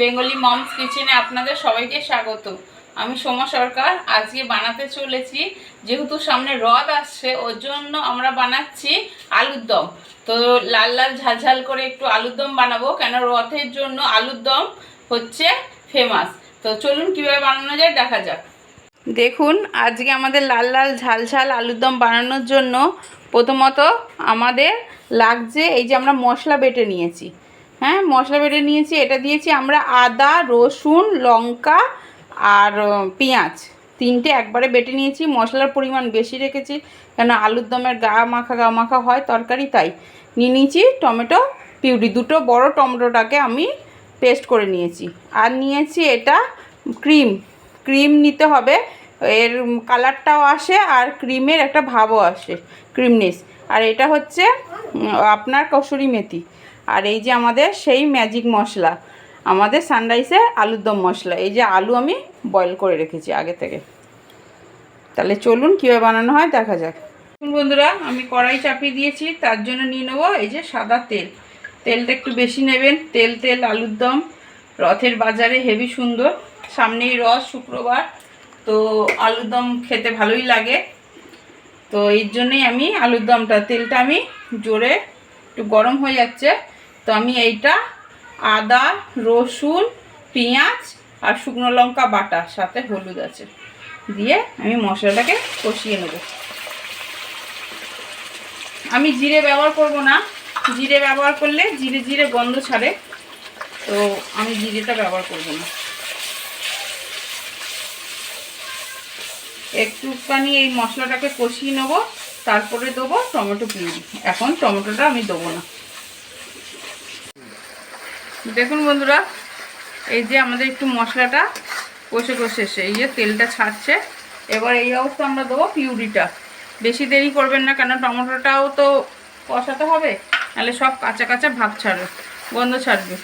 Bengali moms কিচেনে আপনাদের সবাইকে স্বাগত। আমি সোমা সরকার। আজকে বানাতে চলেছি, যেহেতু সামনে রথ আসছে ওর জন্য আমরা বানাচ্ছি আলুর দম। তো লাল লাল ঝালঝাল করে একটু আলুর দম বানাবো, কেন রথের জন্য আলুর দম হচ্ছে ফেমাস। তো চলুন কীভাবে বানানো যায় দেখা যাক। দেখুন, আজকে আমাদের লাল লাল ঝাল ঝাল আলুর দম বানানোর জন্য প্রথমত আমাদের লাগছে এই যে আমরা মশলা বেটে নিয়েছি। হ্যাঁ, মশলা বেটে নিয়েছি। এটা দিয়েছি আমরা আদা, রসুন, লঙ্কা আর পেঁয়াজ তিনটে একবারে বেটে নিয়েছি। মশলার পরিমাণ বেশি রেখেছি, কেন আলুর দমের গা মাখা হয় তরকারি, তাই নিয়ে নিয়েছি টমেটো পিউরি। দুটো বড় টমেটোটাকে আমি পেস্ট করে নিয়েছি। আর নিয়েছি এটা ক্রিম নিতে হবে, এর কালারটাও আসে আর ক্রিমের একটা ভাবও আসে, ক্রিমনেস। আর এটা হচ্ছে আপনার কসুরি মেথি। আর এই যে আমাদের সেই ম্যাজিক মশলা, আমাদের সানরাইসের আলুর দম মশলা। এই যে আলু আমি বয়েল করে রেখেছি আগে থেকে। তাহলে চলুন কীভাবে বানানো হয় দেখা যাক। বন্ধুরা, আমি কড়াই চাপিয়ে দিয়েছি, তার জন্য নিয়ে নেবো এই যে সাদা তেল। তেলটা একটু বেশি নেবেন। তেল আলুর দম রথের বাজারে হেভি সুন্দর। সামনেই রথ, শুক্রবার, তো আলুর দম খেতে ভালোই লাগে। তো এর জন্যই আমি আলুর দমটা, তেলটা আমি জোরে একটু গরম হয়ে যাচ্ছে, তো আমি এইটা আদা, রসুন, পেঁয়াজ আর শুকনো লঙ্কা বাটা, সাথে হলুদ আছে, দিয়ে আমি মশলাটাকে কষিয়ে নেব। আমি জিরে ব্যবহার করব না, জিরে ব্যবহার করলে জিরে গন্ধ ছাড়ে, তো আমি জিরেটা ব্যবহার করব না। একটুখানি এই মশলাটাকে কষিয়ে নেব, তারপরে দেবো টমেটো পিউরি। এখন টমেটোটা আমি দেবো না। দেখুন বন্ধুরা, এই যে আমাদের একটু মশলাটা কষে এসে এই যে তেলটা ছাড়ছে। এবার এই অবস্থা আমরা দেবো পিউরিটা। বেশি দেরি করবেন না, কেন টমেটোটাও তো কষাতে হবে, নাহলে সব কাঁচা কাঁচা ভাব ছাড়বে, গন্ধ ছাড়বে।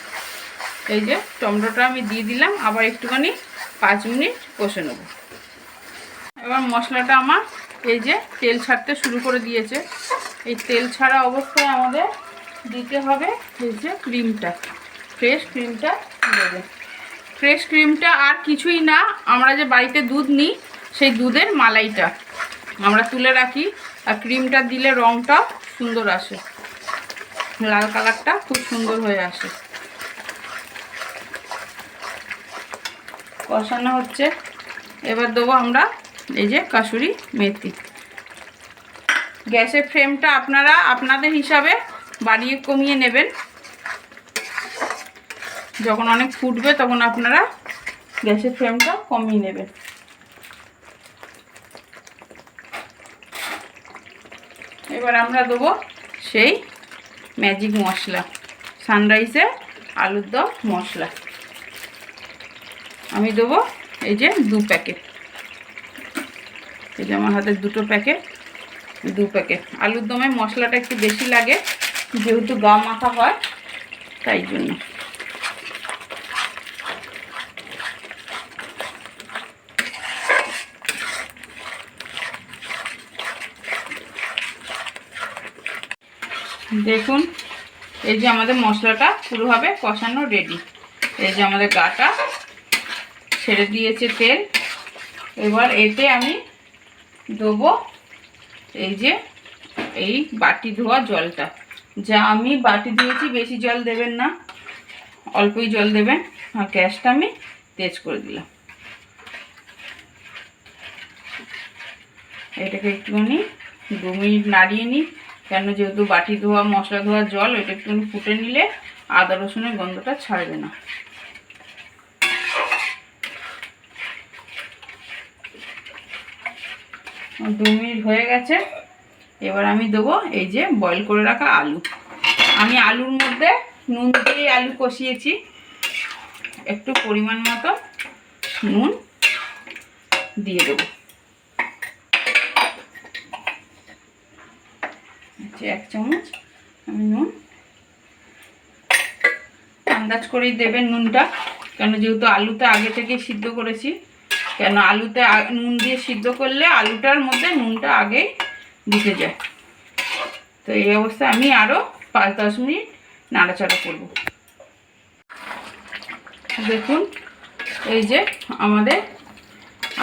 এই যে টমেটোটা আমি দিয়ে দিলাম, আবার একটুখানি 5 মিনিট কষে নেব। এবার মশলাটা আমার এই যে তেল ছাড়তে শুরু করে দিয়েছে। এই তেল ছাড়া অবস্থায় আমাদের দিতে হবে এই যে ক্রিমটা, ফ্রেশ ক্রিমটা দেবে। ফ্রেশ ক্রিমটা আর কিছুই না, আমরা যে বাড়িতে দুধ নিই সেই দুধের মালাইটা আমরা তুলে রাখি। আর ক্রিমটা দিলে রঙটা সুন্দর আসে, লাল কালারটা খুব সুন্দর হয়ে আসে। কষানো হচ্ছে। এবার দেবো আমরা এই যে কাসুরি মেথি। গ্যাসের ফ্লেমটা আপনারা আপনাদের হিসাবে বাড়িয়ে কমিয়ে নেবেন। যখন অনেক ফুটবে তখন আপনারা গ্যাসের ফ্লেমটা কমিয়ে নেবেন। এবার আমরা দেবো সেই ম্যাজিক মশলা, সানরাইসের আলুর দম মশলা। আমি দেবো এই যে 2 প্যাকেট। এই যে আমার হাতে 2 প্যাকেট, 2 প্যাকেট। আলুর দমে মশলাটা একটু বেশি লাগে, যেহেতু গা মাখা হয়, তাই জন্য। দেখুন, এই যে আমাদের মশলাটা পুরোভাবে কষানো রেডি। এই যে আমাদের গাটা ছেড়ে দিয়েছে তেল। এবার এতে আমি দেবো এই যে এই বাটি ধোয়া জলটা, যা আমি বাটি দিয়েছি। বেশি জল দেবেন না, অল্পই জল দেবেন। আর গ্যাসটা আমি তেজ করে দিলাম। এটাকে একটুখানি 2 মিনিট নাড়িয়ে নিই, কেন যেহেতু বাটি ধোয়া মশলা ধোয়া জল, এটা একটুখানি ফুটে নিলে আদা রসুনের গন্ধটা ছাড়বে না। আর 2 মিনিট হয়ে গেছে। এবার আমি দেবো এই যে বয়েল করে রাখা আলু। আমি আলুর মধ্যে নুন দিয়ে আলু কষিয়েছি, একটু পরিমাণ মতো নুন দিয়ে দেবো। 1 চামচ আমি নুন, আন্দাজ করেই দেবেন নুনটা, কেন যেহেতু আলুতে আগে থেকে সিদ্ধ করেছি। কেন আলুতে নুন দিয়ে সিদ্ধ করলে আলুটার মধ্যে নুনটা আগেই ঢুকে যায়। তো এই অবস্থায় আমি আরও 5-10 মিনিট নাড়াচাড়া করব। দেখুন এই যে আমাদের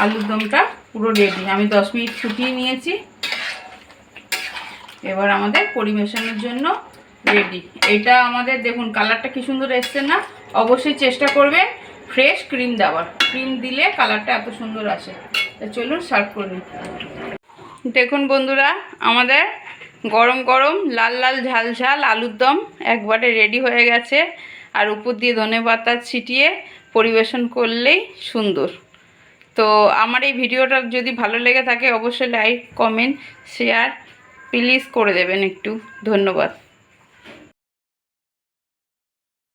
আলুর দমটা পুরো রেডি। আমি 10 মিনিট ফুটিয়ে নিয়েছি। এবার আমাদের পরিবেশনের জন্য রেডি। এটা আমাদের দেখুন কালারটা কি সুন্দর এসছে না? অবশ্যই চেষ্টা করবেন ফ্রেশ ক্রিম দেওয়ার। ক্রিম দিলে কালারটা এত সুন্দর আসে। তা চলুন সার্ভ করে নিই। দেখুন বন্ধুরা, আমাদের গরম গরম লাল লাল ঝাল ঝাল আলুর দম একবারে রেডি হয়ে গেছে। আর উপর দিয়ে ধনেপাতা ছিটিয়ে পরিবেশন করলেই সুন্দর। তো আমার এই ভিডিওটা যদি ভালো লেগে থাকে অবশ্যই লাইক, কমেন্ট, শেয়ার প্লিজ করে দেবেন একটু। ধন্যবাদ।